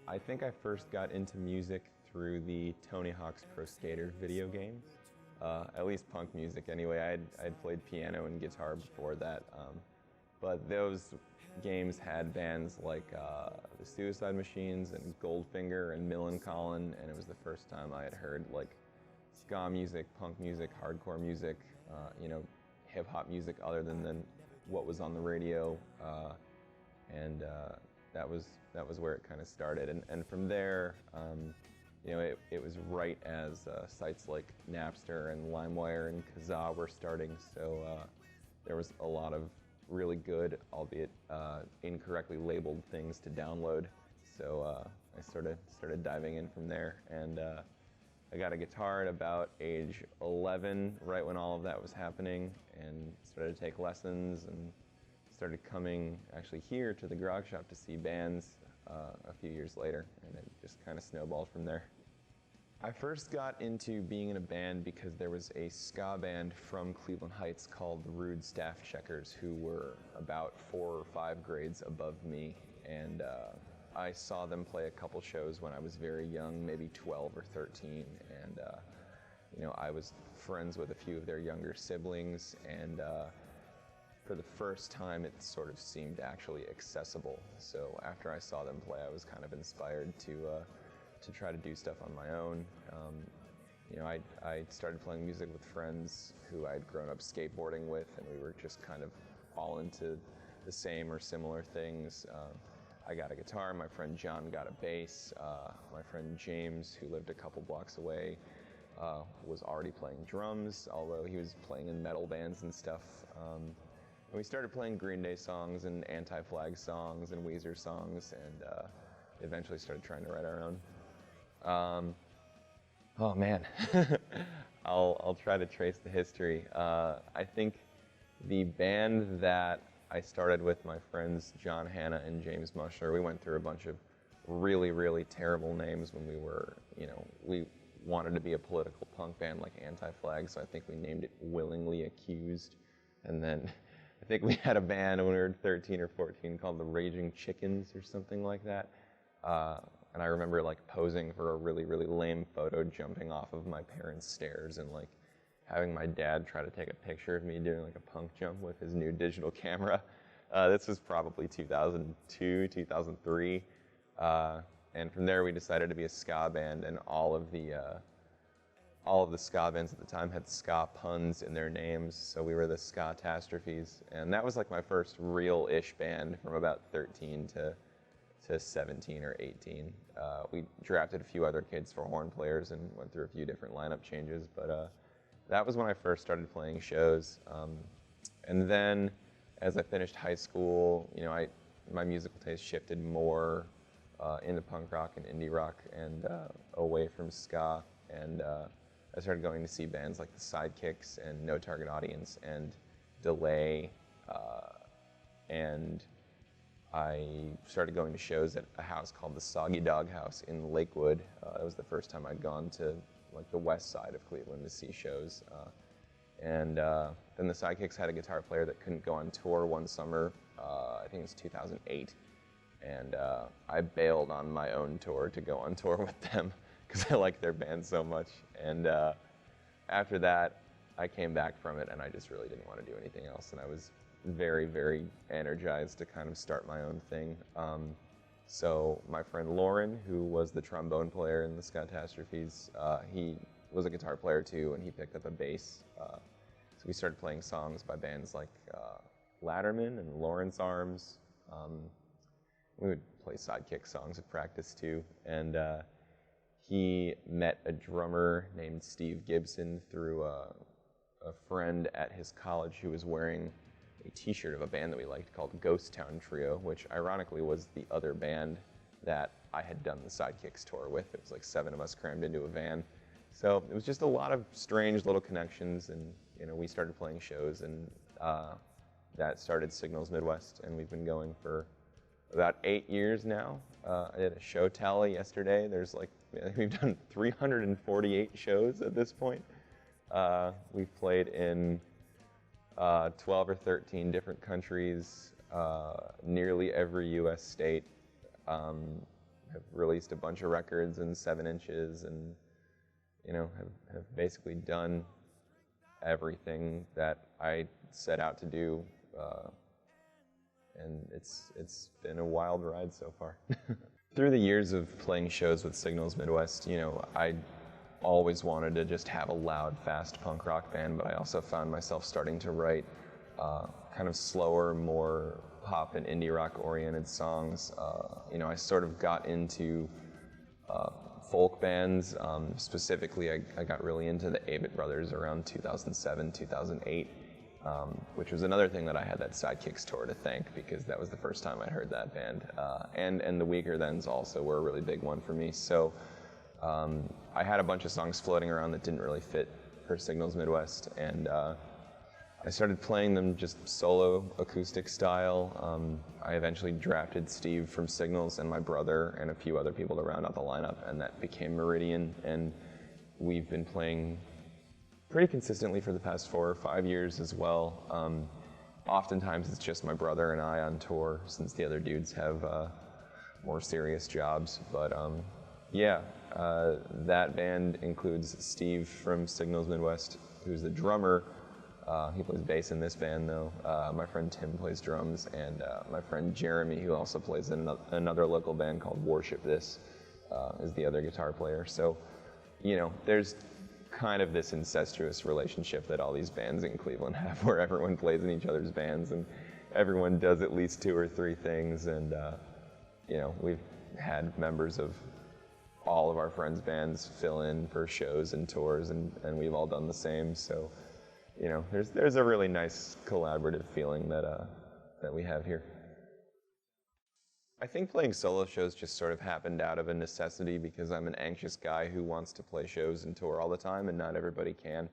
I think I first got into music through the Tony Hawk's Pro Skater video games. At least punk music anyway. I'd played piano and guitar before that. But those games had bands like the Suicide Machines and Goldfinger and Millencolin, and it was the first time I had heard like ska music, punk music, hardcore music, hip hop music other than what was on the radio. And that was where it kind of started. And from there, it was right as sites like Napster and LimeWire and Kazaa were starting. So there was a lot of really good, albeit incorrectly labeled things to download. So I started diving in from there, and I got a guitar at about age 11, right when all of that was happening, and started to take lessons and started coming actually here to the Grog Shop to see bands a few years later, and it just kind of snowballed from there. I first got into being in a band because there was a ska band from Cleveland Heights called the Rude Staff Checkers, who were about 4 or 5 grades above me, and I saw them play a couple shows when I was very young, maybe 12 or 13, and I was friends with a few of their younger siblings, and for the first time it sort of seemed actually accessible. So after I saw them play, I was kind of inspired to try to do stuff on my own. I started playing music with friends who I'd grown up skateboarding with, and we were just kind of all into the same or similar things. I got a guitar, my friend John got a bass, my friend James, who lived a couple blocks away, was already playing drums, although he was playing in metal bands and stuff. And we started playing Green Day songs and Anti-Flag songs and Weezer songs, and eventually started trying to write our own. Oh man, I'll try to trace the history. I think the band that I started with my friends John Hanna and James Mushler, we went through a bunch of really, really terrible names when we were, we wanted to be a political punk band like Anti-Flag, so I think we named it Willingly Accused. And then I think we had a band when we were 13 or 14 called the Raging Chickens or something like that. And I remember like posing for a really, really lame photo, jumping off of my parents' stairs and like having my dad try to take a picture of me doing like a punk jump with his new digital camera. This was probably 2002, 2003. And from there we decided to be a ska band, and all of the ska bands at the time had ska puns in their names, so we were the Ska-tastrophes. And that was like my first real-ish band from about 13 to 17 or 18. We drafted a few other kids for horn players and went through a few different lineup changes, but that was when I first started playing shows. And then as I finished high school, my musical taste shifted more into punk rock and indie rock and away from ska, and I started going to see bands like the Sidekicks and No Target Audience and Delay, and I started going to shows at a house called the Soggy Dog House in Lakewood. It was the first time I'd gone to like the west side of Cleveland to see shows. And then the Sidekicks had a guitar player that couldn't go on tour one summer, I think it was 2008. And I bailed on my own tour to go on tour with them because I liked their band so much. And after that, I came back from it and I just really didn't want to do anything else. And I was very, very energized to kind of start my own thing. So my friend Lauren, who was the trombone player in the Ska-tastrophes, he was a guitar player too, and he picked up a bass. So we started playing songs by bands like Latterman and Lawrence Arms. We would play Sidekick songs at practice too. And he met a drummer named Steve Gibson through a friend at his college who was wearing a t-shirt of a band that we liked called Ghost Town Trio, which ironically was the other band that I had done the Sidekicks tour with. It was like 7 of us crammed into a van. So it was just a lot of strange little connections, and we started playing shows, and that started Signals Midwest, and we've been going for about 8 years now. I did a show tally yesterday. We've done 348 shows at this point. We've played in 12 or 13 different countries, nearly every U.S. state. have released a bunch of records and 7 inches, and have basically done everything that I set out to do, and it's been a wild ride so far. Through the years of playing shows with Signals Midwest, I always wanted to just have a loud, fast punk rock band, but I also found myself starting to write kind of slower, more pop and indie rock oriented songs. I sort of got into folk bands. Specifically, I got really into the Avett Brothers around 2007, 2008, which was another thing that I had that Sidekicks tour to thank, because that was the first time I heard that band. And the Weaker Thens also were a really big one for me. So I had a bunch of songs floating around that didn't really fit for Signals Midwest, and I started playing them just solo, acoustic style. I eventually drafted Steve from Signals and my brother and a few other people to round out the lineup, and that became Meridian, and we've been playing pretty consistently for the past 4 or 5 years as well. Oftentimes it's just my brother and I on tour, since the other dudes have more serious jobs, but that band includes Steve from Signals Midwest, who's the drummer. He plays bass in this band, though. My friend Tim plays drums, and my friend Jeremy, who also plays in another local band called Worship This, is the other guitar player. So, there's kind of this incestuous relationship that all these bands in Cleveland have, where everyone plays in each other's bands, and everyone does at least 2 or 3 things, and, we've had members of all of our friends' bands fill in for shows and tours, and we've all done the same, so there's a really nice collaborative feeling that we have here. I think playing solo shows just sort of happened out of a necessity, because I'm an anxious guy who wants to play shows and tour all the time, and not everybody can.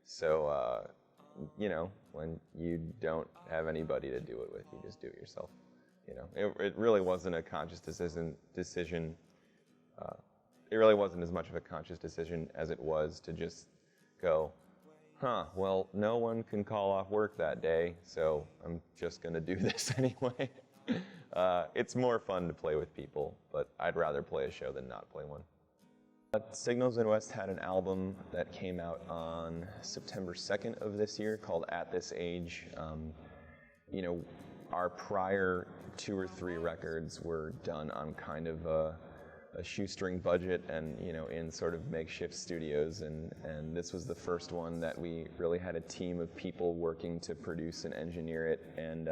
So, when you don't have anybody to do it with, you just do it yourself. It really wasn't a conscious decision. It really wasn't as much of a conscious decision as it was to just go, well, no one can call off work that day, so I'm just going to do this anyway. It's more fun to play with people, but I'd rather play a show than not play one. Signals Midwest had an album that came out on September 2nd of this year called At This Age. Our prior 2 or 3 records were done on kind of a shoestring budget, and in sort of makeshift studios, and this was the first one that we really had a team of people working to produce and engineer it, and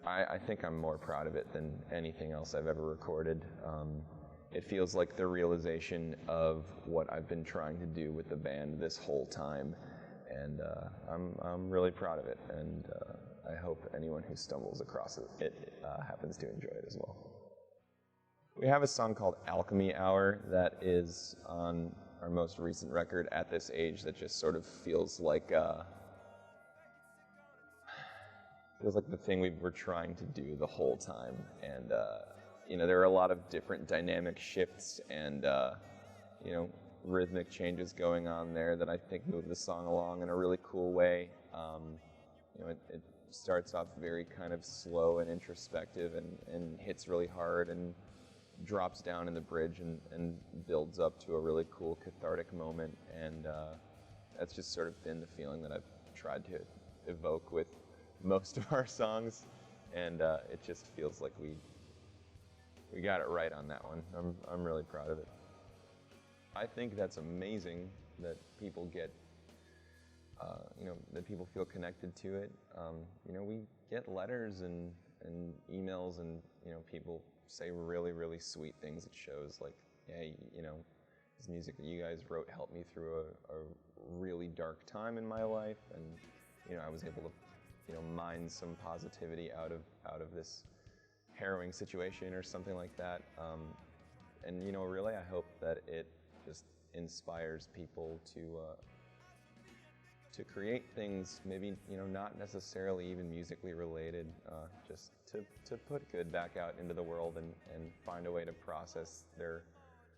I think I'm more proud of it than anything else I've ever recorded. It feels like the realization of what I've been trying to do with the band this whole time, and I'm really proud of it, and I hope anyone who stumbles across it happens to enjoy it as well. We have a song called Alchemy Hour that is on our most recent record, At This Age, that just sort of feels like the thing we were trying to do the whole time. And, there are a lot of different dynamic shifts and, rhythmic changes going on there that I think move the song along in a really cool way. It starts off very kind of slow and introspective, and hits really hard, and drops down in the bridge and builds up to a really cool cathartic moment, and that's just sort of been the feeling that I've tried to evoke with most of our songs, and it just feels like we got it right on that one. I'm really proud of it. I think that's amazing that people get that people feel connected to it. We get letters and emails, and people say really, really sweet things at shows, like, hey, this music that you guys wrote helped me through a really dark time in my life, and I was able to mine some positivity out of this harrowing situation or something like that. And really, I hope that it just inspires people to create things, maybe not necessarily even musically related, just to put good back out into the world, and find a way to process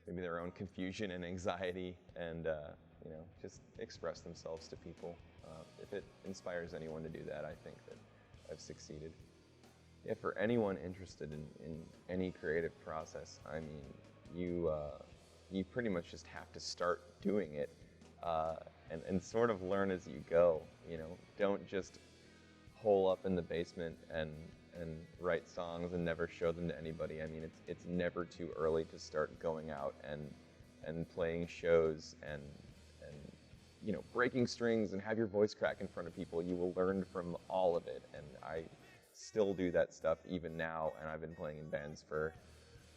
maybe their own confusion and anxiety, and just express themselves to people. If it inspires anyone to do that, I think that I've succeeded. Yeah, for anyone interested in any creative process, I mean, you pretty much just have to start doing it and sort of learn as you go. You know, don't just hole up in the basement and write songs and never show them to anybody. I mean, it's never too early to start going out and playing shows and you know, breaking strings and have your voice crack in front of people. You will learn from all of it, and I still do that stuff even now, and I've been playing in bands for,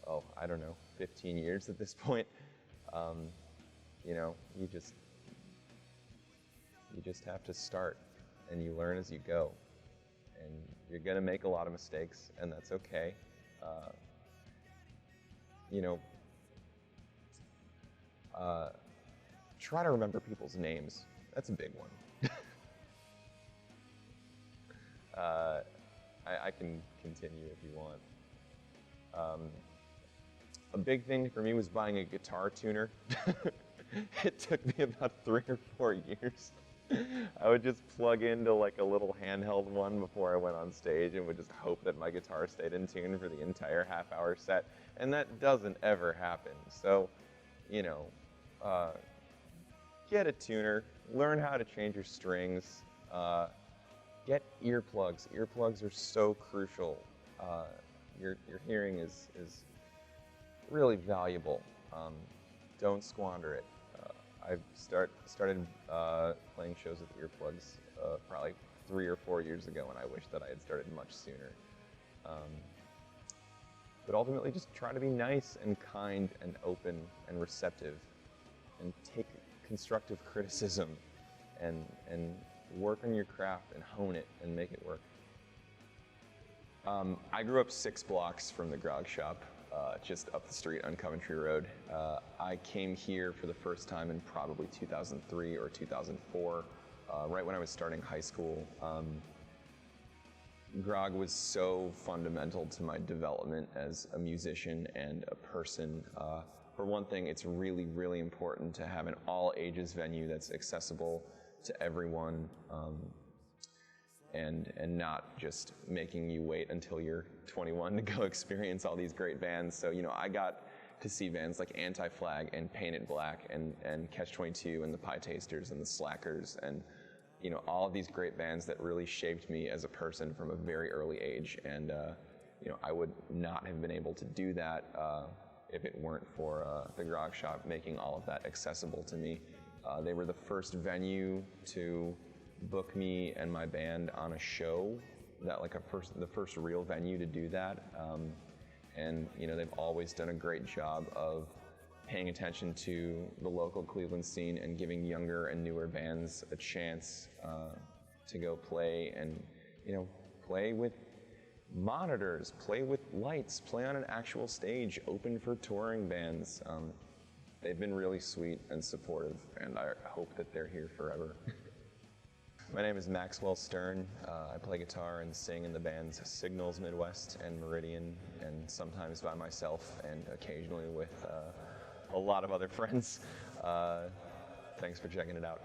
oh, I don't know, 15 years at this point. You know, you just have to start, and you learn as you go, and you're gonna make a lot of mistakes, and that's okay. You know, try to remember people's names. That's a big one. I can continue if you want. A big thing for me was buying a guitar tuner. It took me about 3 or 4 years. I would just plug into like a little handheld one before I went on stage and would just hope that my guitar stayed in tune for the entire half-hour set, and that doesn't ever happen. So, you know, get a tuner, learn how to change your strings, get earplugs. Earplugs are so crucial. Your hearing is really valuable. Don't squander it. I've started playing shows with earplugs probably 3 or 4 years ago, and I wish that I had started much sooner. But ultimately, just try to be nice and kind and open and receptive, and take constructive criticism and work on your craft and hone it and make it work. I grew up 6 blocks from the Grog Shop, just up the street on Coventry Road. I came here for the first time in probably 2003 or 2004, right when I was starting high school. Grog was so fundamental to my development as a musician and a person. For one thing, it's really, really important to have an all-ages venue that's accessible to everyone, and not just making you wait until you're 21 to go experience all these great bands. So, you know, I got to see bands like Anti-Flag and Painted Black and Catch-22 and the Pie Tasters and the Slackers, and, you know, all of these great bands that really shaped me as a person from a very early age. And, you know, I would not have been able to do that if it weren't for the Grog Shop making all of that accessible to me. They were the first venue to book me and my band on a show, that like the first real venue to do that. And you know, they've always done a great job of paying attention to the local Cleveland scene and giving younger and newer bands a chance to go play, and, you know, play with monitors, play with lights, play on an actual stage, open for touring bands. They've been really sweet and supportive, and I hope that they're here forever. My name is Maxwell Stern. I play guitar and sing in the bands Signals Midwest and Meridian, and sometimes by myself and occasionally with a lot of other friends. Thanks for checking it out.